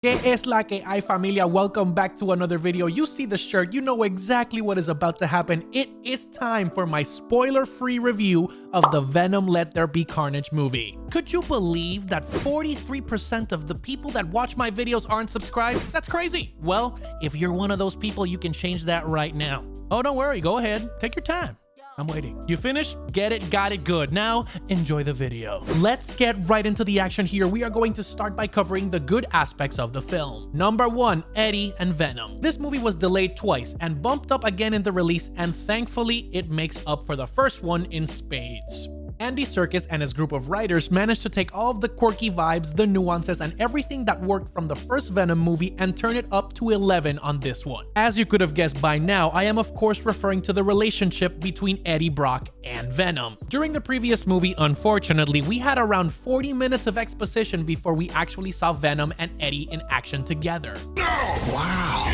¿Qué es la que hay, familia? Welcome back to another video. You see the shirt, you know exactly what is about to happen. It is time for my spoiler-free review of the Venom There Be Carnage movie. Could you believe that 43% of the people that watch my videos aren't subscribed? That's crazy. Well, if you're one of those people, you can change that right now. Oh, don't worry, go ahead, take your time. I'm waiting. You finished? Get it, got it, good. Now, enjoy the video. Let's get right into the action here. We are going to start by covering the good aspects of the film. Number 1, Eddie and Venom. This movie was delayed twice and bumped up again in the release, and thankfully, it makes up for the first one in spades. Andy Serkis and his group of writers managed to take all of the quirky vibes, the nuances, and everything that worked from the first Venom movie and turn it up to 11 on this one. As you could have guessed by now, I am of course referring to the relationship between Eddie Brock and Venom. During the previous movie, unfortunately, we had around 40 minutes of exposition before we actually saw Venom and Eddie in action together. Wow.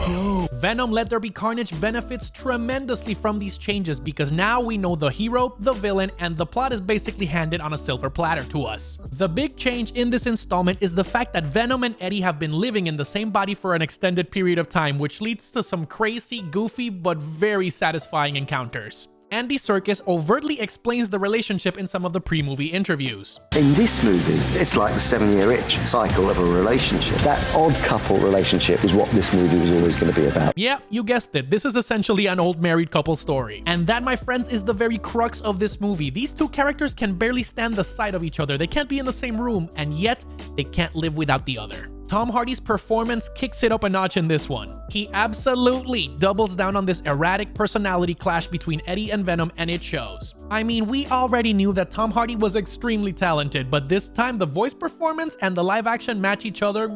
No. Venom There Be Carnage benefits tremendously from these changes because now we know the hero, the villain, and the plot is basically handed on a silver platter to us. The big change in this installment is the fact that Venom and Eddie have been living in the same body for an extended period of time, which leads to some crazy, goofy, but very satisfying encounters. Andy Serkis overtly explains the relationship in some of the pre-movie interviews. In this movie, it's like the 7-year itch cycle of a relationship. That odd couple relationship is what this movie was always going to be about. Yeah, you guessed it. This is essentially an old married couple story. And that, my friends, is the very crux of this movie. These two characters can barely stand the sight of each other. They can't be in the same room, and yet they can't live without the other. Tom Hardy's performance kicks it up a notch in this one. He absolutely doubles down on this erratic personality clash between Eddie and Venom, and it shows. I mean, we already knew that Tom Hardy was extremely talented, but this time the voice performance and the live action match each other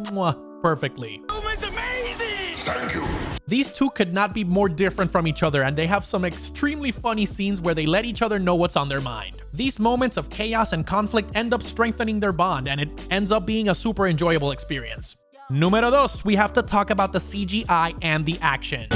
perfectly. Oh, it's amazing! Thank you. These two could not be more different from each other, and they have some extremely funny scenes where they let each other know what's on their mind. These moments of chaos and conflict end up strengthening their bond, and it ends up being a super enjoyable experience. Número 2, we have to talk about the CGI and the action.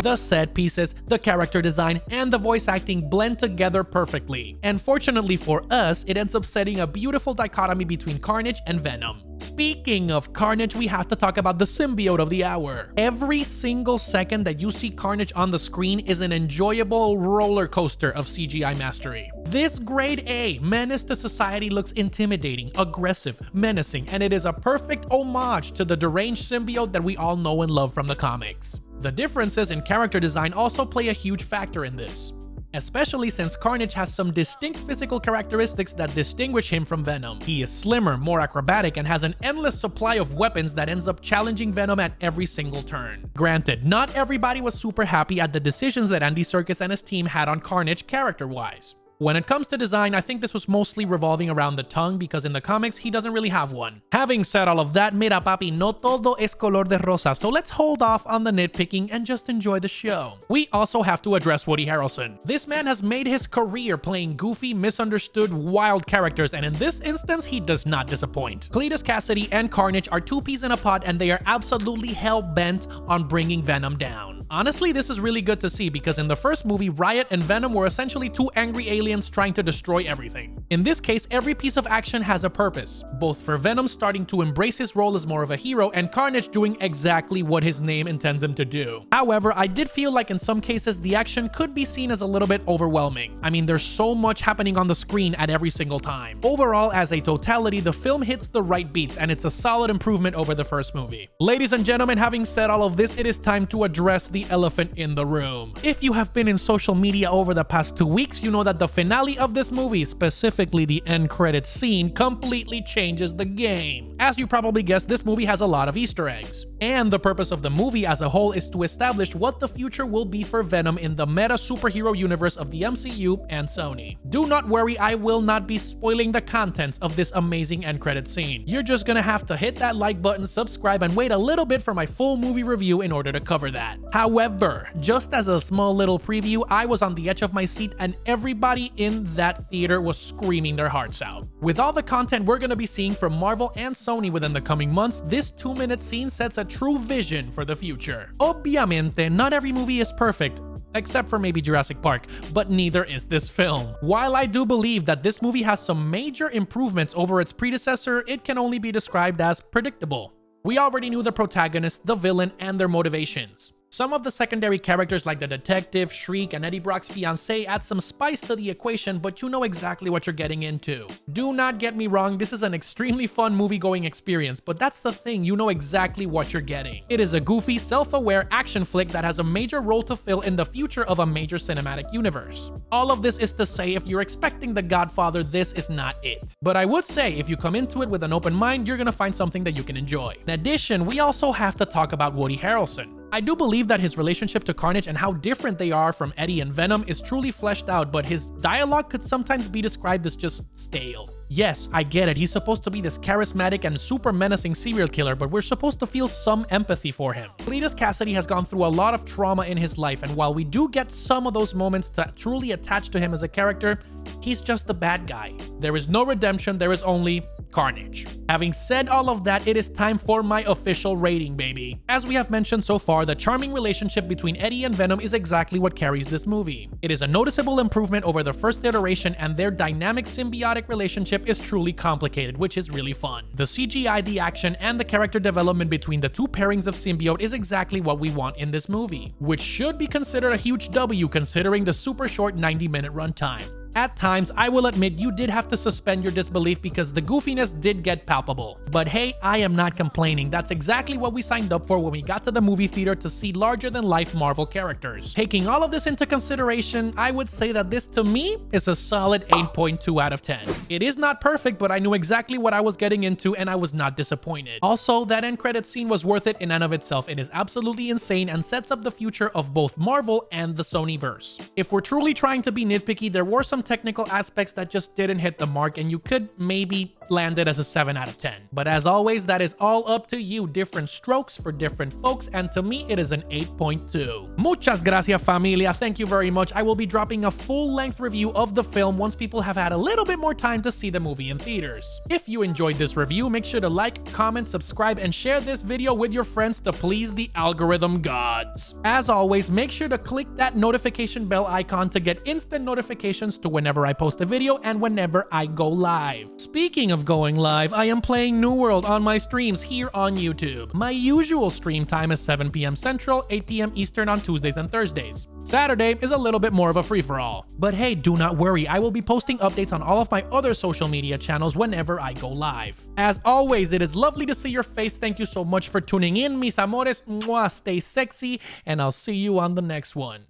The set pieces, the character design, and the voice acting blend together perfectly. And fortunately for us, it ends up setting a beautiful dichotomy between Carnage and Venom. Speaking of Carnage, we have to talk about the symbiote of the hour. Every single second that you see Carnage on the screen is an enjoyable roller coaster of CGI mastery. This grade A menace to society looks intimidating, aggressive, menacing, and it is a perfect homage to the deranged symbiote that we all know and love from the comics. The differences in character design also play a huge factor in this, especially since Carnage has some distinct physical characteristics that distinguish him from Venom. He is slimmer, more acrobatic, and has an endless supply of weapons that ends up challenging Venom at every single turn. Granted, not everybody was super happy at the decisions that Andy Serkis and his team had on Carnage character-wise. When it comes to design, I think this was mostly revolving around the tongue because in the comics, he doesn't really have one. Having said all of that, mira papi, no todo es color de rosa, so let's hold off on the nitpicking and just enjoy the show. We also have to address Woody Harrelson. This man has made his career playing goofy, misunderstood, wild characters, and in this instance, he does not disappoint. Cletus Cassidy and Carnage are two peas in a pod, and they are absolutely hell-bent on bringing Venom down. Honestly, this is really good to see because in the first movie, Riot and Venom were essentially two angry aliens trying to destroy everything. In this case, every piece of action has a purpose, both for Venom starting to embrace his role as more of a hero and Carnage doing exactly what his name intends him to do. However, I did feel like in some cases the action could be seen as a little bit overwhelming. I mean, there's so much happening on the screen at every single time. Overall, as a totality, the film hits the right beats and it's a solid improvement over the first movie. Ladies and gentlemen, having said all of this, it is time to address the elephant in the room. If you have been in social media over the past 2 weeks, you know that the finale of this movie, specifically the end credits scene, completely changes the game. As you probably guessed, this movie has a lot of Easter eggs. And the purpose of the movie as a whole is to establish what the future will be for Venom in the meta superhero universe of the MCU and Sony. Do not worry, I will not be spoiling the contents of this amazing end credit scene. You're just gonna have to hit that like button, subscribe, and wait a little bit for my full movie review in order to cover that. However, just as a small little preview, I was on the edge of my seat and everybody in that theater was screaming their hearts out. With all the content we're gonna be seeing from Marvel and Sony within the coming months, this 2-minute scene sets a true vision for the future. Obviamente, not every movie is perfect, except for maybe Jurassic Park, but neither is this film. While I do believe that this movie has some major improvements over its predecessor, it can only be described as predictable. We already knew the protagonist, the villain, and their motivations. Some of the secondary characters like the detective, Shriek, and Eddie Brock's fiancée add some spice to the equation, but you know exactly what you're getting into. Do not get me wrong, this is an extremely fun movie-going experience, but that's the thing, you know exactly what you're getting. It is a goofy, self-aware action flick that has a major role to fill in the future of a major cinematic universe. All of this is to say, if you're expecting The Godfather, this is not it. But I would say, if you come into it with an open mind, you're gonna find something that you can enjoy. In addition, we also have to talk about Woody Harrelson. I do believe that his relationship to Carnage and how different they are from Eddie and Venom is truly fleshed out, but his dialogue could sometimes be described as just stale. Yes, I get it, he's supposed to be this charismatic and super menacing serial killer, but we're supposed to feel some empathy for him. Cletus Cassidy has gone through a lot of trauma in his life, and while we do get some of those moments to truly attach to him as a character, he's just the bad guy. There is no redemption, there is only Carnage. Having said all of that, it is time for my official rating, baby. As we have mentioned so far, the charming relationship between Eddie and Venom is exactly what carries this movie. It is a noticeable improvement over the first iteration, and their dynamic symbiotic relationship is truly complicated, which is really fun. The CGI, the action, and the character development between the two pairings of symbiote is exactly what we want in this movie, which should be considered a huge W considering the super short 90-minute runtime. At times, I will admit you did have to suspend your disbelief because the goofiness did get palpable. But hey, I am not complaining. That's exactly what we signed up for when we got to the movie theater to see larger-than-life Marvel characters. Taking all of this into consideration, I would say that this, to me, is a solid 8.2 out of 10. It is not perfect, but I knew exactly what I was getting into and I was not disappointed. Also, that end credit scene was worth it in and of itself. It is absolutely insane and sets up the future of both Marvel and the Sonyverse. If we're truly trying to be nitpicky, there were some technical aspects that just didn't hit the mark, and you could maybe land it as a 7 out of 10. But as always, that is all up to you. Different strokes for different folks, and to me, it is an 8.2. Muchas gracias, familia. Thank you very much. I will be dropping a full-length review of the film once people have had a little bit more time to see the movie in theaters. If you enjoyed this review, make sure to like, comment, subscribe, and share this video with your friends to please the algorithm gods. As always, make sure to click that notification bell icon to get instant notifications to whenever I post a video and whenever I go live. Speaking of going live, I am playing New World on my streams here on YouTube. My usual stream time is 7 p.m. Central, 8 p.m. Eastern on Tuesdays and Thursdays. Saturday is a little bit more of a free-for-all. But hey, do not worry, I will be posting updates on all of my other social media channels whenever I go live. As always, it is lovely to see your face. Thank you so much for tuning in, mis amores. Mwah, stay sexy, and I'll see you on the next one.